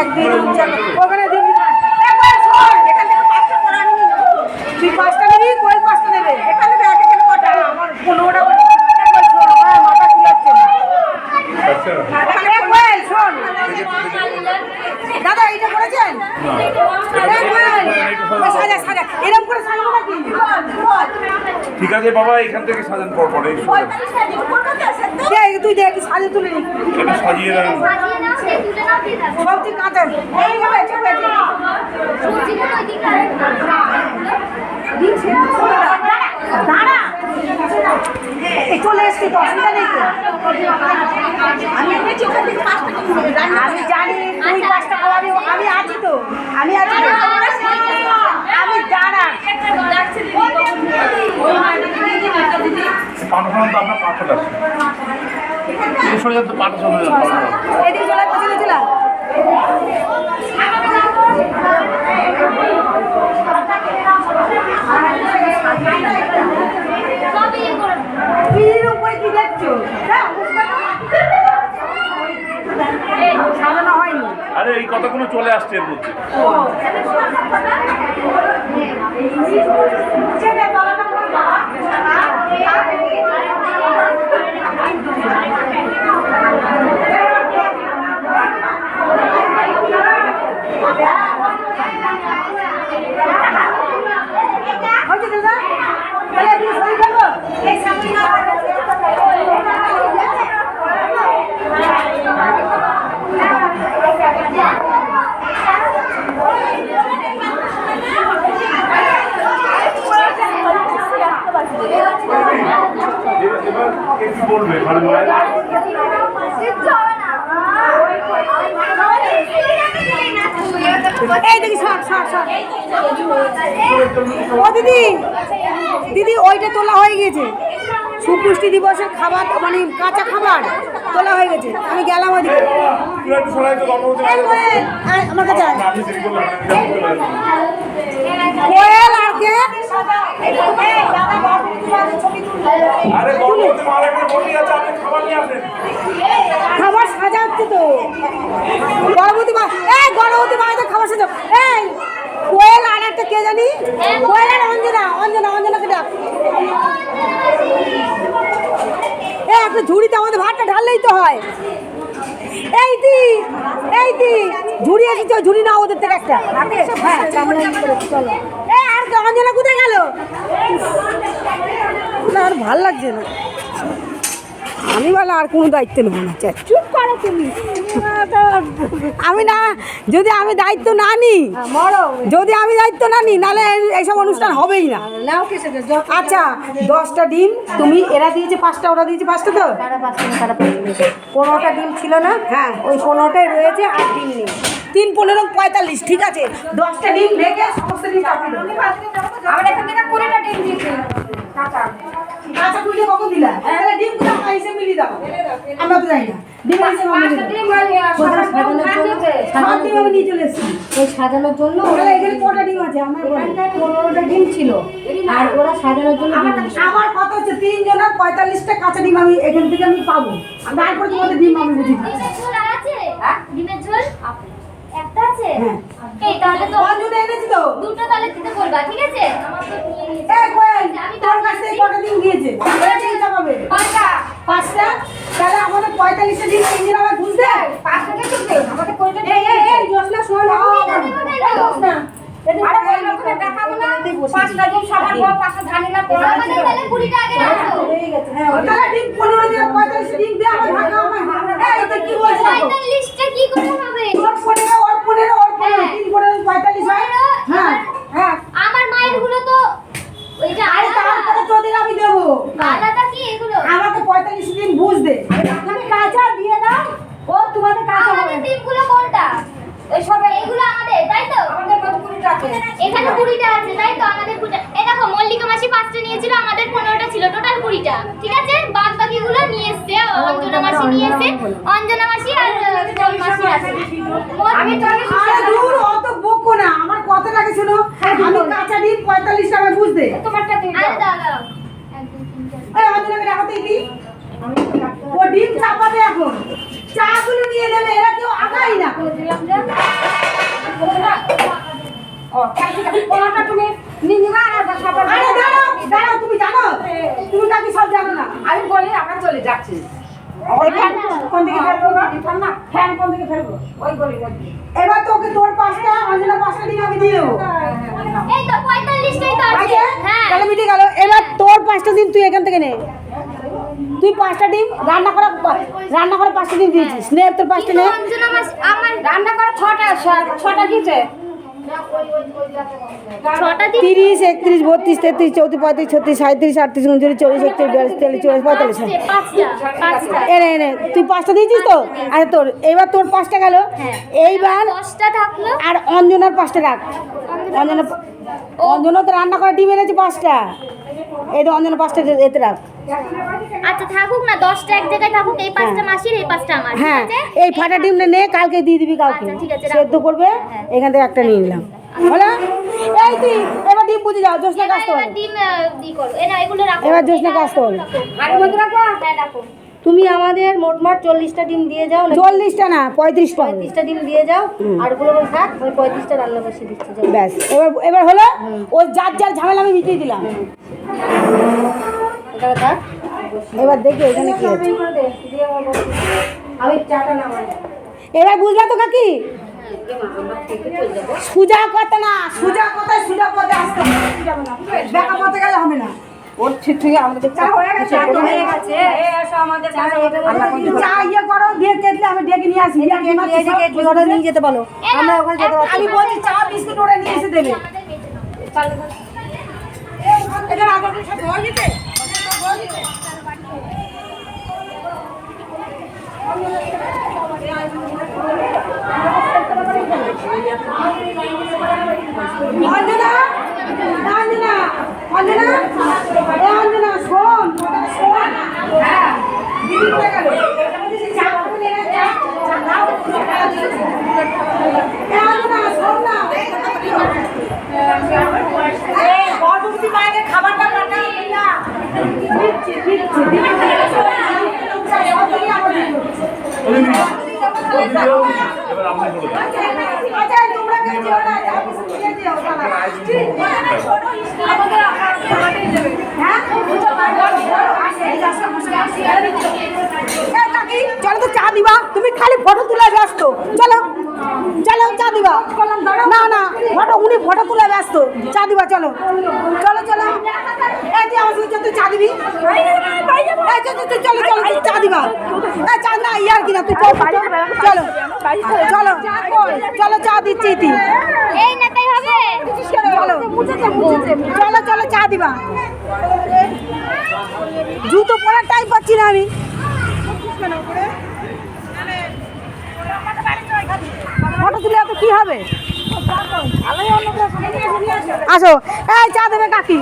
একদিন ওখানে দিবি তুই 5টা নিবি, কোয়েল 5টা নেবে। এখানে দেখ এখানে কটা আমার 15টা করে মাথা খুলাচ্ছে কোয়েল। শোন দাদা এইটা করেছেন সাজা সাজা এরকম করে সাজাবো নাকি? ঠিক আছে বাবা, এখান থেকে সাজান পর পরে তুই দেখ সাজে তুলে নি এটা সাজিয়ে রাখ। সবজি কাঁচা দাঁড়া চলে এসছি তো অসুবিধা নেই তো। আমি জানি তুই 5টা খাওয়াবি, আমি আছি তো, আমি আছি তো। আমি দাঁড়া পাঠানো তো আপনার পাঠাটা সরে যাচ্ছে, পাঠা চলে যাচ্ছে। এদিকে চলে চলে চলে সাজানো হয়নি। আরে এই কথাগুলো চলে আসছে এর মধ্যে। কি বলবে মানে এই দেখি ও দিদি দিদি ওইটা তোলা হয়ে গেছে, সুপুষ্টি দিবসের খাবার মানে কাঁচা খাবার তোলা হয়ে গেছে। আমি গেলাম ওইদিকে আমার কাছে কোয়েল আর কে খাবার সাজা হচ্ছে তো গর্ভবতী মা। এই গর্ভবতী মায়েদের খাবার সাজা। এই কোয়েল আর একটা কে জানি, কোয়েল আর অঞ্জনাকে ডাক। এই একটা ঝুড়িতে আমাদের ভাতটা ঢাললেই তো হয়। এই দি ঝুড়ি এসেছে, ঝুড়ি না ওদের থেকে একটা। হ্যাঁ চলো। এই আর অঞ্জনা কোথায় গেল? আর ভাল লাগছে না, আমি বলো আর কোনো দায়িত্ব নেবো না। চুপ করো তুমি। আমি না যদি আমি দায়িত্ব না নিই, নাহলে এইসব অনুষ্ঠান হবেই না। আচ্ছা 10টা ডিম তুমি, এরা দিয়েছে 5টা, ওরা দিয়েছে 5টা, তো 15টা ডিম ছিল না? হ্যাঁ ওই 15টাই রয়েছে আর ডিম নেই। 3 15 45, ঠিক আছে 10টা ডিম রেখে সমস্ত ডিম কাটিয়ে দাও। আমরা এখান থেকে 20টা ডিম দিয়েছি। আচ্ছা তুই কখন দিলা? তাহলে ডিম গুলো আমার হিসেবে মিলিয়ে দাও। আমরা তো জানি না ডিম হিসেবে মিলিয়ে দাও। সব ডিম আমি নিয়ে চলে এসেছি ওই সাজানোর জন্য। তাহলে এখানে কটা ডিম আছে? আমার 15টা ডিম ছিল আর ওরা সাজানোর জন্য। আমার কথা হচ্ছে 3 জনের 45টা কাঁচা ডিম আমি এখান থেকে আমি পাবো। তারপর তোমাদের ডিম আমি বুঝি ডিমের ঝোল একটা আছে। এই তাহলে তো অঞ্জনা এনেছি তো, দুটো তাহলে দিতে বলবা, ঠিক আছে? আমার তো নিয়ে নিয়েছি। এই কোয়েল তোর কাছে কটা ডিম দিয়েছে? ওরা ডিম চাপাবে 5টা। তাহলে আমাদের 45টা ডিম 3 জন আমার বুঝতে 5টা কে চুপে আমাদের কোয়েলটা। এই জোসনা শোন জোসনা আরে বল ওখানে দেখাবো না। 5টা ডিম সবার বড় 5টা ধানি না পড়া আছে। তাহলে 20টা আগে রাখো। হয়ে গেছে। হ্যাঁ তাহলে ডিম 15 জন 45 ডিম দে আমার ভাগ আমার। এই তো কি বলছিস? 45টা কি করে হবে? তোর 15 ওর 15 ওর 15 3 15 45 হয়। হ্যাঁ হ্যাঁ আমার মায়ের গুলো তো ওইটা আরে তারপরে তোদের আমি দেব। আলাদা কি এগুলো? আমাকে 45 দিন বুঝ দে। তুমি কাঁচা দিয়ে দাও, ও তোমাদের কাঁচা হবে। আমাদের ডিমগুলো কোনটা? ওই সব এগুলো আমাদের, তাই তো? আমাদের কত 20টা আছে? এখানে 20টা আছে, তাই তো? আমাদের 20টা। এই দেখো মল্লিকা মাসি 5টা নিয়েছিল, আমাদের 15টা ছিল, টোটাল 20টা। ঠিক আছে? বাদ বাকিগুলো নিয়ে এসেছে অঞ্জনা মাসি, নিয়ে এসে অঞ্জনা মাসি আর জল মাসি আছে। আমি তো আরে দূর অত বকো না, আমার কথাটাকে শুনো। আমি কাঁচা ডিম 45 টাকা বুঝ দে। তোমারটা দিয়ে আরে দাও। দাও। এই অঞ্জনাকে রাখতেই দি। ও ডিম চাপাবে এখন। চাগুলো দিয়ে দেবে, এরা কেউ আগাই না। আরে দাঁড়াও, দাঁড়াও, তুমি জানো? তুমি নাকি সব জানো না? আমি বলি আমরা চলে যাচ্ছি এই ফ্যান কোন দিকে ফেলবো গো? ফ্যান কোন দিকে ফেলবো? ওই গলি এবার তোকে তোর 5টা, অঞ্জনা 5টা ডিম আমি দিয়ে দেবো। এই তো 45টাই তো আছে। আছে? হ্যাঁ তাহলে মিটে গেল। এবার তোর 5টা ডিম তুই এখান থেকে নে। তুই 5টা ডিম রান্না করা 5টা ডিম দিয়েছিস। নে তোর 5টা নে। অঞ্জনা মাসি আমার রান্না করে 6টা দিয়েছে 6টা দিন 30, 31, 32, 33, 34, 35, 36, 37, 38, 39, 40, 41, 42, 43, 44, 45 এনে তুই 5টা দিয়েছিস তো? আচ্ছা তোর এবার তোর 5টা গেল। এইবার 10টা থাকলো। আর অঞ্জনার 5টা রাখ। অঞ্জনা তো রান্না করে ডিম এনেছে 5টা। এই তো অঞ্জনা 5টা এতে রাখ। আচ্ছা থাকুক না, 10টা এক জায়গায় থাকুক। এই 5টা মাসির, এই 5টা আমার। ঠিক হ্যাঁ আছে? এই ফাটা ডিমটা নে, কালকে দিয়ে দিবি কাউকে। আচ্ছা, ঠিক আছে, সেদ্ধ করবে, এখান থেকে একটা নিয়ে নিলাম। হলো? এই তুই এবার ডিম বুঝে যাও, জোসনা কাজ তো। এবার ডিম ই করো। এগুলো রাখো। এবার জোসনা কাজ তো। আর মধ্যে রাখো হ্যাঁ রাখো। তুমি আমাদের মোটমাট 40টা ডিম দিয়ে যাও 40টা না 35টা। 35টা ডিম দিয়ে যাও আর গুলো থাক ওই 35টা রান্না বসিয়ে দিচ্ছি যাও ব্যাস এবার হলো ওই যার যার ঝামেলা আমি মিটিয়ে দিলাম। এটা থাক এবার দেখি এখানে কি হচ্ছে। আমি চাটা নামাই এবার বুঝলা তো কাকি? সুজা কথা না, সুজা কথায় সুজা পথে আসতে হবে। বেকা পথে গেলে হবে না। ওর ঠিক থেকে আমাদের চা হয়ে গেছে এই এসো আমাদের চা ইয়ে করো, দিয়ে কেটলে আমি ডেকে নিয়ে আসি। ওরা নিয়ে যেতে বলো আমরা ওখানে যেতে পারছি আমি বলছি চা বিস্কুট ওরা নিয়ে এসে দেবে। এখানে আগে সব ঘর দিতে অঞ্জনা, অঞ্জনা, অঞ্জনা, এ অঞ্জনা শোন, শোন। হ্যাঁ, দিদি কোথায় গেল? চা খাবে না, চা দাও। এ অঞ্জনা শোন না। এই গর্ভবতী মায়েদের খাবারটা কাটা হবে না। দিচ্ছি, দিচ্ছি, দিচ্ছি। এবার আপনি বলুন। আচ্ছা তোমরা কেউ যেও না, যাও কিছু নিয়ে যেও তারা। আমাদের খাবারটাই দেবে। হ্যাঁ? চলো তো চা দিবা, তুমি খালি ফটো তুলে ব্যস্ত। চলো চলো চা দিবা। না না ফটো, উনি ফটো তুলে ব্যস্ত। চা দিবা চলো চলো চলো। এই যে আমার সাথে তুই চা দিবি। এই চলো চলো চলো চা দিবা। এই চা না ইয়ার কিনা তুই চলো চলো চলো চলো চা দিচ্ছি তুই। এই না তাই হবে। চলো চলো চলো চা দিবা। জুতো পরার টাইম পাচ্ছি না আমি। ফটো তুলে এত কি হবে? আসো এই চা দেবে কাকি।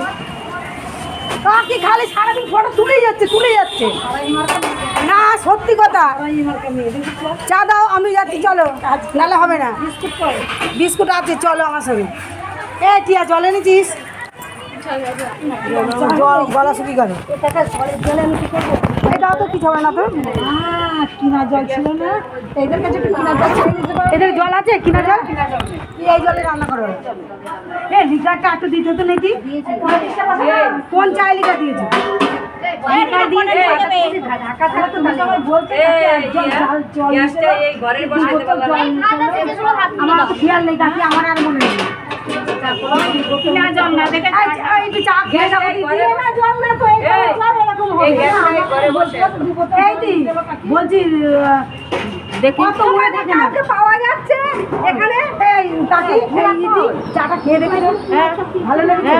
কাকি খালি সারাদিন ফটো তুলেই যাচ্ছে তুলেই যাচ্ছে। না সত্যি কথা। চা দাও আমি যাচ্ছি চলো, নাহলে হবে না। বিস্কুট আছে চলো আমার সঙ্গে। এ টিয়া জল এনেছিস? জল গলা শুকি গেল। এটাও তো কিছু হবে না তো। কিনা জল ছিল না, এদের কাছে কিনা জল ছিল। এদের জল আছে কিনা জল? এই জলে রান্না করো। এই লিটারটা একটু দিতে তো নাকি? কোন চায় লিটার দিয়েছে? ঢাকা ছাড়া তো বলতে আমার খেয়াল নেই কাকি, আমার আর মনে নেই। বলছি কত মনে থাকে না পাওয়া যাচ্ছে এখানে। চাটা খেয়ে দেখে ভালো লেগেছে।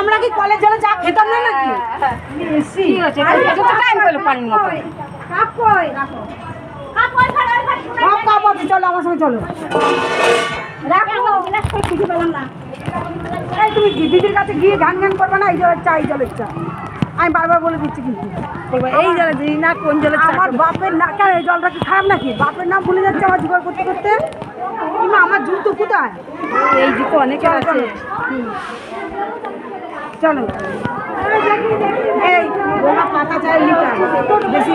আমরা কি কলেজ জলে চা খেতাম না নাকি? চলো আমার সঙ্গে চলো। তুমি দিদির কাছে গিয়ে গান গান করবে না। এই জলের চা, এই জলের চা আমি বারবার বলে দিচ্ছি কিন্তু এই জলে দিই না। কোন জলে? আমার বাপের না কেন? এই জলটা কি খারাপ নাকি? বাপের নাম ভুলে যাচ্ছে আমার জোগাড় করতে করতে। কিংবা আমার জুতো কোথায়? এই জুতো অনেকে আছে। চলো এই ওরা পাতা চায় লিটার, বেশি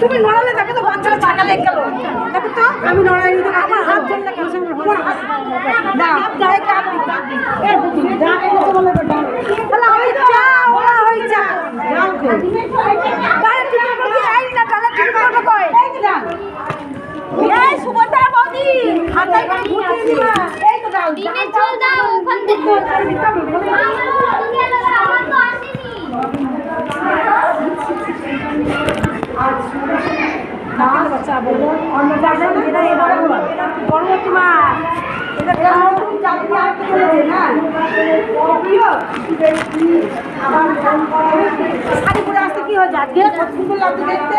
তুমি নড়ালে দেখো তো বাচ্চারা চাকা লেগে গেল দেখো তো আমি নড়াইনি তো আমার হাত জল লাগে তোমার হাত না গায়ে কাপ দি এই বুঝি ডাকে তো বলে তো ডাক তাহলে আমি চা ওরা হই চা ডাল কই তাহলে ঠিক করে আই না তাহলে ঠিক করে কই এই ডাল এই সুবর্ণা বৌদি হাতাই করে ঘুরিয়ে দিবা এই তো ডাল দিনে চল দাও ওখান থেকে আমার তো আসেনি বাচ্চা বলো অন্য জায়গায় এটা এবারে পরবর্তী মা এটা তুমি চাকরি আসতে চলেছে না শাড়ি পরে আসতে কি হয় আজকে সুন্দর লাগছে দেখতে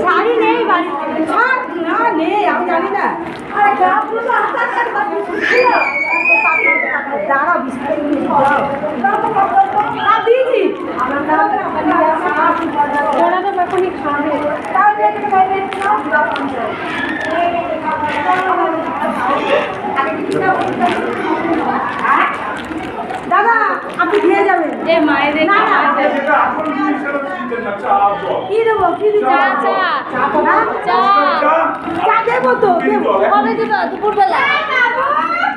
শাড়ি নেই বাড়িতে না নেই আমি জানি না দাঁড়াও দিয়েছি ওরা তো এখনই খাবে দাদা আপনি দিয়ে যাবেন না না কি দেবো কি দিতে চা দেবো তো কবে দিবা দুপুরবেলা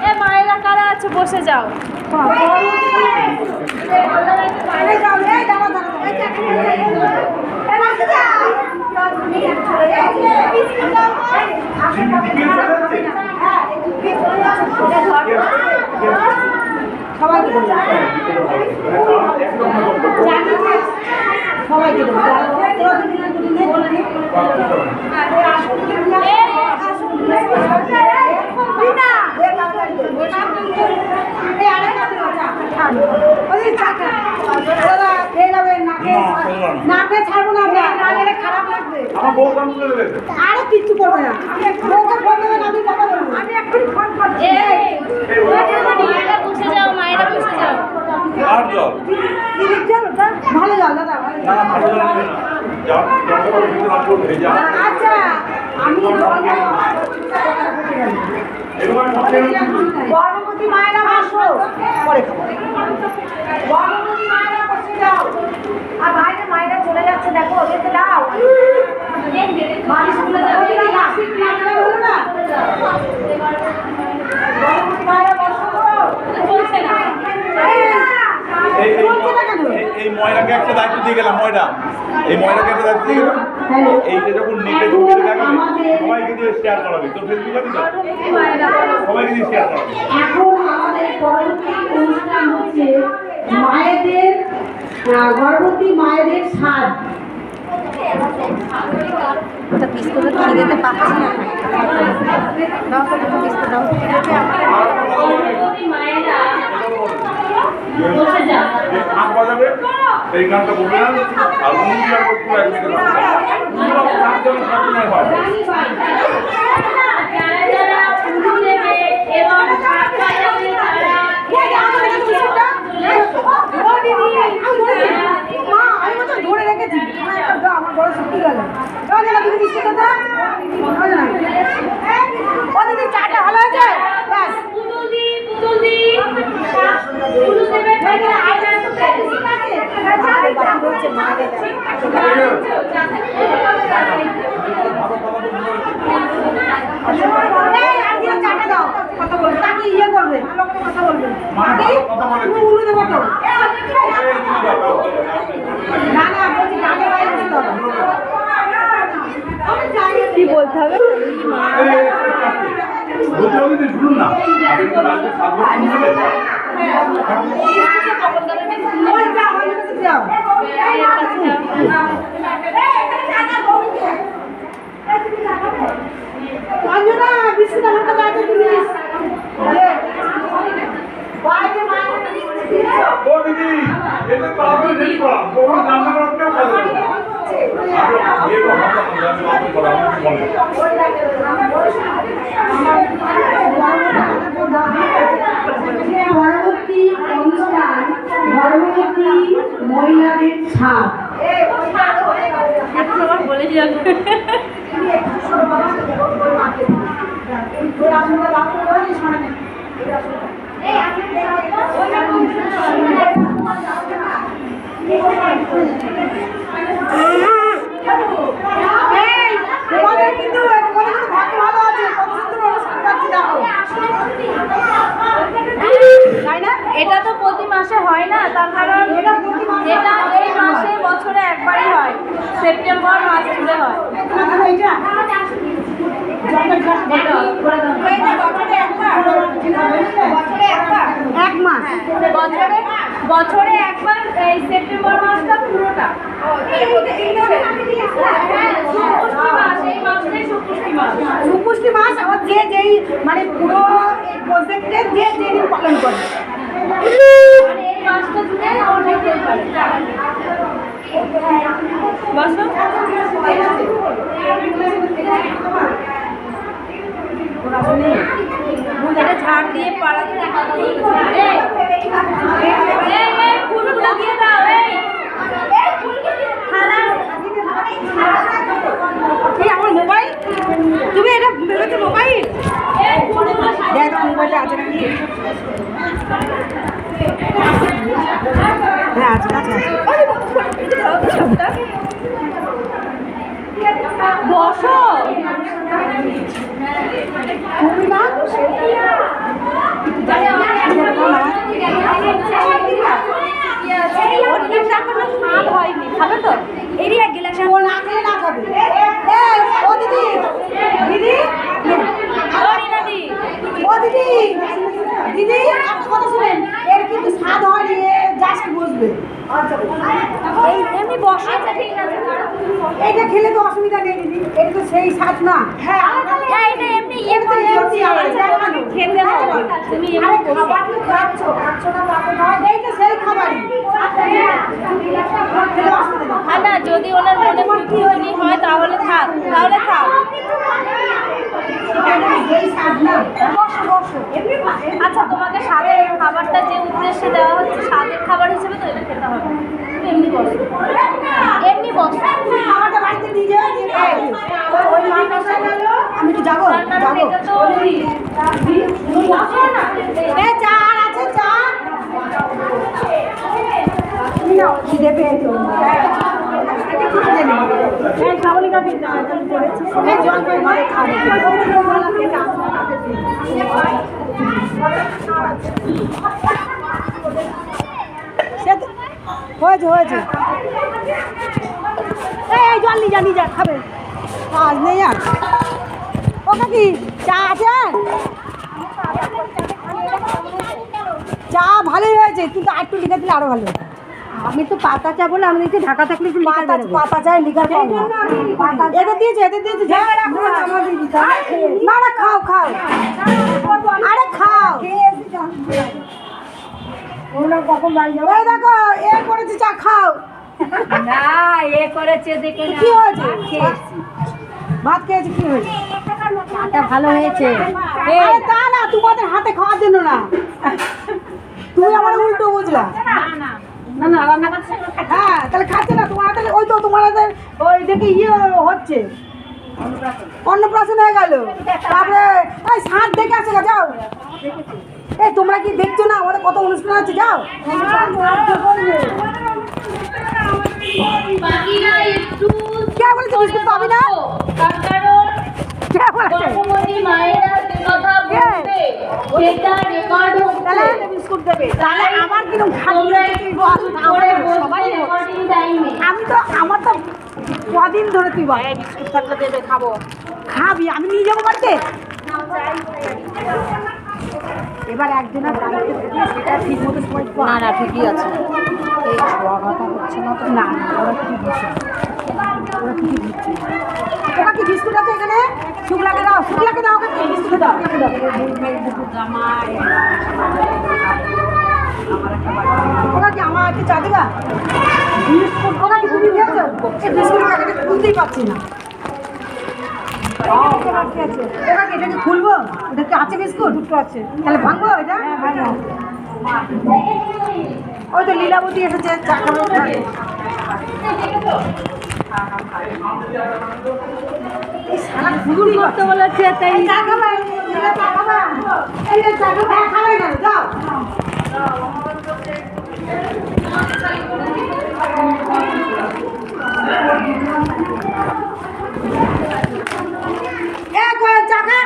এ মায়েরা কারা আছে বসে যাও সবাইকে সবাইকে নাকে ছাড়বো না না গেলে খারাপ লাগবে আরে কিচ্ছু করবে না বউকে ফোন দেবে না আমি কথা বলবো আমি এক্ষুনি ফোন করছি মায়েরা বসে যাও মায়েরা বসে যাও আর জল দিদির জল ওটা ভালো জল দাদা না ভালো জল নেবে না জলটা করে ভিতরে না পড়বে যা আচ্ছা আমি গর্ভবতী মায়েরা বসো পরে খাবো গর্ভবতী মায়েরা বসে যাও আর বাইরে মায়েরা চলে যাচ্ছে দেখো ওদেরকে দাও মানুষগুলো হলো না গর্ভবতী মায়েরা বসো চলছে না এই ময়রাকে একটা দায়িত্ব দিয়ে গেলাম ময়রা এই ময়রাকে একটা দায়িত্ব দিয়ে গেলাম এইটা যখন নেটে ঢুকে দেখাবে সবাইকে দিয়ে শেয়ার করাবে তো ফেসবুক আছে তো সবাইকে দিয়ে শেয়ার করাবে এখন আমাদের পরবর্তী অনুষ্ঠান হচ্ছে মায়েদের গর্ভবতী মায়েদের স্বাদ বিস্কুট খিদেতে পাচ্ছি না যে গান বাজাবে সেই গানটা বলবে না আর উনি আর পুরো এক মিনিট গান যেন সবসময় হয় ধরে রেখেছি আমার বড় সত্যি গেল তুমি বিস্কুট ও দিদি চাটা ভালো হয়েছে ব্যাস চাটা দাও কথা বলবে তাকে ইয়ে করবে কথা বলবে তুমি উল্লু দেবো তো না না বলছি ডাকে বাইরে বসতে হবে কি বলতে হবে বলতে হবে যে শুনুন না আপনি তো যাও অঞ্জনা বিস্কুট আমাকে দাও তো প্লিজ ও দিদি এটা তো আপনি রেডি করা কোন রান্না করার কেউ কাজ করে না আরে এই কথা আমি করা আমি বলি পরবর্তী অনুষ্ঠান গর্ভবতী মহিলাদের ছাপ বলে যাবে এই তার কারণ এটা এই মাসে বছরে একবারই হয়, সেপ্টেম্বর মাস জুড়ে হয়। এক মাস বছরে একবার এই সেপ্টেম্বর মাসটা পুরোটা। সুপুষ্টি মাস আবার যে যেই মানে পুরো প্রজেক্টে যে যেদিন পালন করে এই মাসটা জুড়ে অনেক দিন পারে। বসো। এটা ঝাড় দিয়ে পাড়াতে রাখা ফুলগুলো দিয়ে দাও। এই আমার মোবাইল, তুমি এটা ভেবেছো মোবাইল? দেখ আমার মোবাইলটা আছে নাকি। হ্যাঁ আছে আছে। বসো। তুমি না খাবে তো এরই এক গেলাস ও না খেলে না খাবে। এই ও দিদি দিদি ও দিদি দিদি একটা কথা শুনেন, এর কিন্তু স্বাদ হয়নি, জাস্ট বুঝবে। এমনি বসে। ঠিক আছে, এইটা খেলে তো অসুবিধা নেই দিদি, এটা তো সেই স্বাদ না। হ্যাঁ এটা এমনি ইয়ে করে খেতে হবে। তুমি আরে খাবার তো খাচ্ছ না বাবা নয়, এইটা সেই খাবারই। খেলে অসুবিধা নেই। না যদি ওনার মনে খুশি হয় তাহলে থাক, এই স্বাদ না। বসো বসো। আচ্ছা তোমাকে স্বাদের খাবারটা যে উদ্দেশ্যে দেওয়া হচ্ছে স্বাদের খাবার হিসেবে তো এটা খেতে হবে। তুমি এমনি বসো, এমনি বসো। খাবারটা বাড়িতে নিয়ে যাও, নিয়ে খাও। ওই মাছটা গেল, আমি কি যাবো যাবো। এটা তো এ চা আর আছে চা? খিদে পেয়েছো? খাবলি কাকি জল করে ঘরে খাবো। হয়েছে হয়েছে। এই জল নিয়ে যা খাবে। আজ নেই আর ও কাকি চা আছে? চা ভালোই হয়েছে, কিন্তু আর একটু লিখে দিলে আরো ভালো হতো। আমি তো পাতা চা বলে আমি দেখছি ঢাকা থাকলে একটু পাতা চাই লিখার কম না। এদের দিয়েছে না না খাও খাও আরে খাও। এই দেখো এ করেছে চা খাও। না এ করেছে দেখে কি হয়েছে? ভাত খেয়েছি কি হয়েছে? চাটা ভালো হয়েছে। আরে তা না, তোমাদের হাতে খাওয়ার জন্য না, তুমি আমার উল্টো বুঝলা। হ্যাঁ তাহলে খাচ্ছে না তোমার হাতে, ওই তো তোমার হাতে ওই দেখে ইয়ে হচ্ছে, অন্নপ্রাশন হয়ে গেল। তারপরে এই সাত দেখে আসে গা, যাও। এই তোমরা কি দেখছো না আমাদের কত অনুষ্ঠান আছে, যাও। কে বলেছে বিস্কুট পাবি না? কে বলেছে? তাহলে বিস্কুট দেবে, তাহলে আমার কিরকম আমি তো আমার তো কদিন ধরে তুই বল বিস্কুট থাকলে দেবে খাবো, খাবি আমি নিয়ে যাবো বাড়িতে। এবার একজনের বাড়িতে থেকে সেটা ঠিক মতো সময় না না ঠিকই আছে। এই ছোঁয়াঘাটা হচ্ছে না তো, না ওরা কি দিচ্ছে, ওরা কি দিচ্ছে। ওরা কি বিস্কুট আছে এখানে? শুক্লাকে দাও, শুক্লাকে দাও, ওকে বিস্কুট দাও, ওরা কি আমার একটু চা দিবা? বিস্কুট ওরা কি তুমি খেয়েছো? এই বিস্কুট প্যাকেটে খুলতেই পারছি না। ওরা কি এটাকে খুলবো? এটা কি আছে বিস্কুট? দুটো আছে, তাহলে ভাঙবো এটা? ওই তো লীলাবতী এসেছে চা খাবে। করতে বলেছে তাই চা খাবে, চা খাবে, এই যে চা খাবে, খাবে না, যাও। চা খা,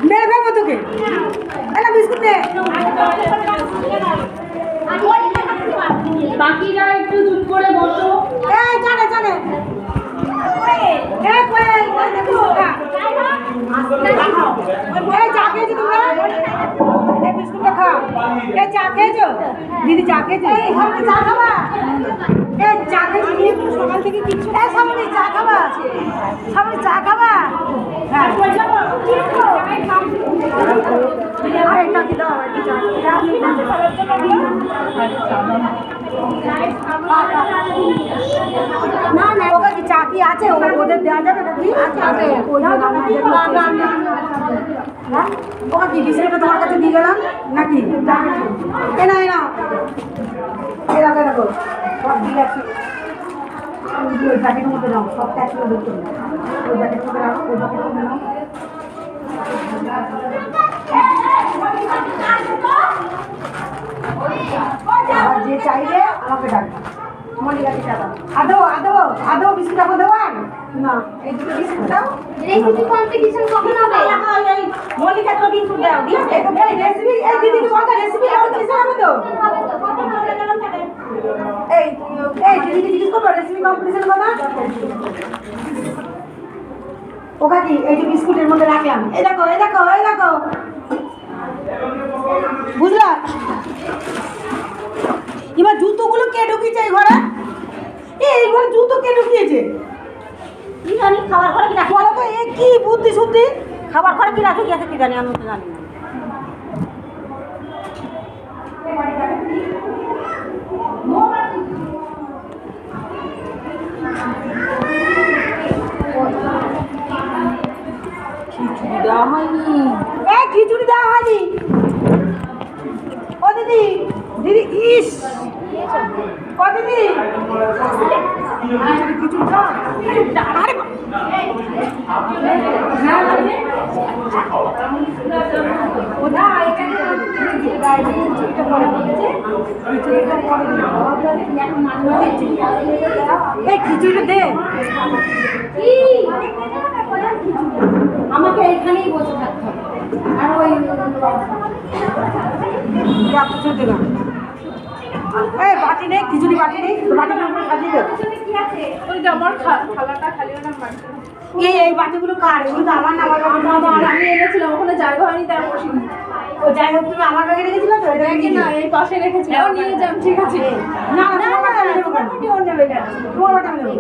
মেরে ফেলবো তোকে। বিস্কুট দে। এই চা খেয়েছো দিদি? চা খেয়েছো? চা খাবা? এই চা খেয়েছি সকাল থেকে কিছু। সামনে চা খাবা? সামনে চা খাবা? হ্যাঁ না না ওকে কি চা কি আছে? ওদের দেওয়া যাবে নাকি? ওকে কি বিস্কুটটা তোমার কাছে দিয়ে গেলাম নাকি? এ না এরকম এরকম সব দিয়ে আসি। ওই প্যাকেটের মধ্যে নাও, সবটা একসাথে ধরতে হবে। ওই প্যাকেটের মধ্যে রাখো, ওই প্যাকেটের মধ্যে নাও। আর যে চাইলে আমাকে ডাকবে। আদৌ বিস্কুট আপনার দেওয়ার না? এই দুটো বিস্কুট দাও। রেসিপি কম্পিটিশন কখন হবে? মল্লিকা তো বিস্কুট দাও। এই রেসিপি, এই দিদিকে বলতে রেসিপি কম্পিটিশন হবে তো? এই দিদিকে জিজ্ঞেস করবো রেসিপি কম্পিটিশন কথা। ওকা কি এই যে বিস্কুটের মধ্যে রাখলাম, এই দেখো বুঝলা? এবার জুতোগুলো কে ঢুকিয়েছে এই ঘরে? এই ঘরে জুতো কে ঢুকিয়েছে? কি জানি খাবার ঘরে কি রাখি? বলো তো এ কি বুদ্ধি শুদ্ধি? খাবার ঘরে কি রাখি গেছে কি জানি, আমি তো জানি না। খিচুড়ি দেওয়া হয়নি। খিচুড়ি দেওয়া হয়নি। ও দিদি ইস ও দিদি খিচুড়ি দাও। আরে খিচুড়িটা দে আমাকে এখানেই বসে থাকতে হবে। আর ওই এই বাটি নেই, খিচুড়ি বাটি নেই, বাটিটার উপরে সাজিয়ে দেবো। এই বাটিগুলো কার? এগুলো তো আমার না, আমার আমি এনেছিলাম, ওখানে জায়গা হয়নি তার বসিনি। ও যাই হোক, তুমি আমার ব্যাগে রেখেছিলে তো? এটা না, এই পাশে রেখেছিলাম, নিয়ে যাম। ঠিক আছে। না না না না নেবো কেন? তোমার নেবে কেন? তোমার বাটা নেবো।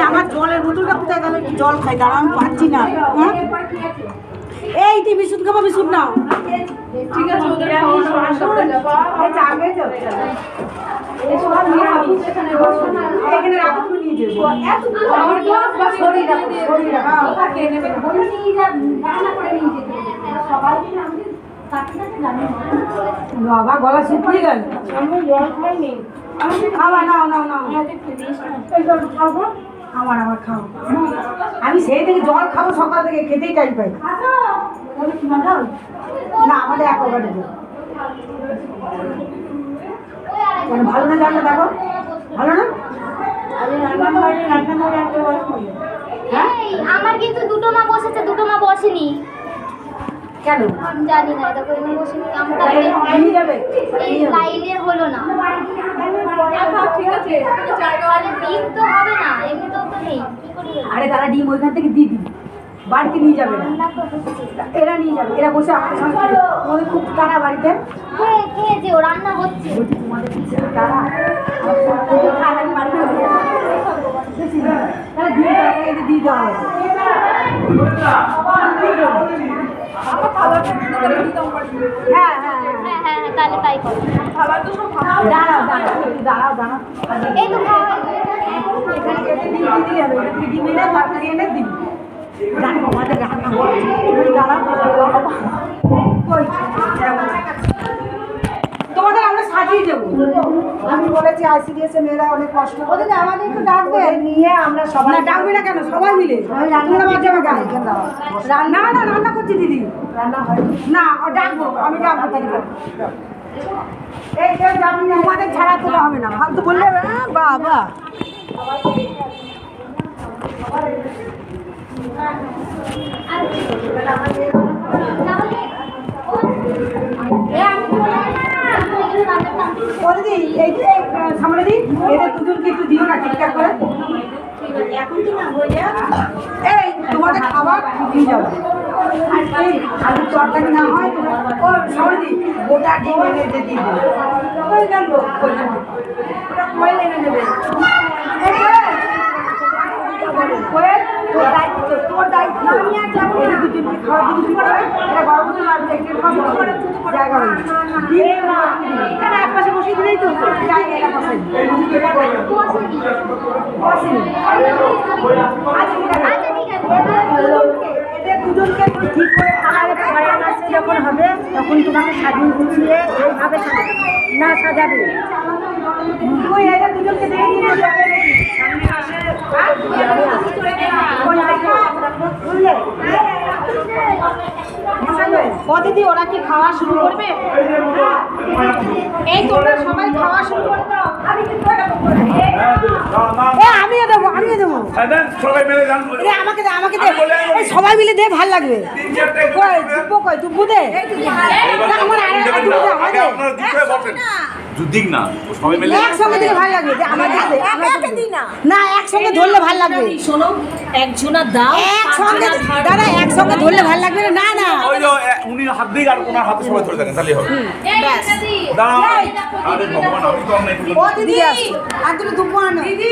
আমার জলের বোতলটা কোথায় গেল? জল খাই, দাঁড়া আমি পাচ্ছি না। এই তুই বিস্কুট খাবো? বিস্কুট নাও। ঠিক আছে। এখানে রাখো, তুমি নিয়ে যাবো। বাবা গলা শুকিয়ে গেল। খাওয়া নাও আমার খাও। আমি সেই থেকে জল খাবো, সকাল থেকে খেতেই টাইম পাই না। আমাদের এক ওখানে ভালো না জলটা? দেখো ভালো না? আমার কিন্তু দুটো মা বসেছে, দুটো মা বসেনি কেন জানি না। দেখো এনে বসেনি, আমরা এই লাইনে হলো না। ঠিক আছে, ডিম তো হবে না, এমনি তো নেই। কি করি? আরে তারা ডিম ওইখান থেকে দিয়ে দিবি, বাড়িতে নিয়ে যাবে না। এরা নিয়ে যাবে, এরা বসে আমাদের সঙ্গে খেয়ে। তোমাদের খুব তারা বাড়িতে খেয়েছে, ও রান্না হচ্ছে। তোমাদের তারা দিয়ে দেওয়া হবে। হ্যাঁ তাহলে তাই করো। দাঁড়াও এই তো খাওয়া এখানে কেটে ডিম দিতে হবে। এটা থেকে ডিম এনে তরকারি এনে দিবি। রান্না আমাদের রান্না হচ্ছে। দাঁড়াও তোমাদের আমরা সাজিয়ে দেবো। আমি বলেছি ICDS মেয়েরা অনেক কষ্ট করে, আমাদের একটু ডাকবে নিয়ে আমরা সবাই। না ডাকবে না কেন? সবাই মিলে রান্না করছি দিদি। রান্না হয় না, ডাকবো, আমি ডাকবো তাই। এই কেউ যাবি না, আমাদের ছাড়া তোলা হবে না। ফালতু বললে বাবা। সামনে দিই, এদের দুজনকে একটু দিও না ঠিকঠাক করে। এখন তো না, এই তোমাদের খাবার দিয়ে যাবো। আলু তরকারি না হয় ও সরদি গোটা ডিম এনে দিয়ে দিবে ওই গেল ওটা কোয়েল এনে দেবে কোয়েল তোর দায়িত্ব আমি আর যাবো না দুজনকে খাওয়া দিবি করে এটা গরম করে আর দেখতে খাবো করে জায়গা নেই দিয়ে না কেন এক পাশে বসিয়ে দিলেই তো জায়গা এটা বসে বসে এদের দুজনকে তুই ঠিক করে খাওয়ারে পরে আসছে যখন হবে তখন তোমাকে সাজিয়ে গুছিয়ে এইভাবে সাজাবে না সাজাবে তুই এদের দুজনকে দেখে নিয়ে যাবে ও দিদি ওরা কি খাওয়া শুরু করবে এই তোমরা সবাই খাওয়া শুরু করে দাও আমি কিন্তু আমিও দেবো হ্যাঁ দেন, সবাই মিলে যান। আমাকে দে এই সবাই মিলে দে ভাল লাগবে কই দুব্বু দে না, আমার আর একটা দুব্বু দে, আমাকে আগে আপনারা দিক হয়ে বসেন। দিক না, সবাই মিলে একসঙ্গে দিলে ভাল লাগবে আমাকে দে আমাকে দিই না একসঙ্গে ধরলে ভাল লাগবে শোনো একজনা দাও একসঙ্গে দাদা একসঙ্গে ধরলে ভাল লাগবে না না ওই যে উনি হাত দিয়ে আর ওনার হাতে সবাই ধরে থাকেন, তাহলেই হবে। দাঁড়াও। আরে ভগবান, আমি তো অনেক ও দিদি আর তুমি দুব্বু আনো দিদি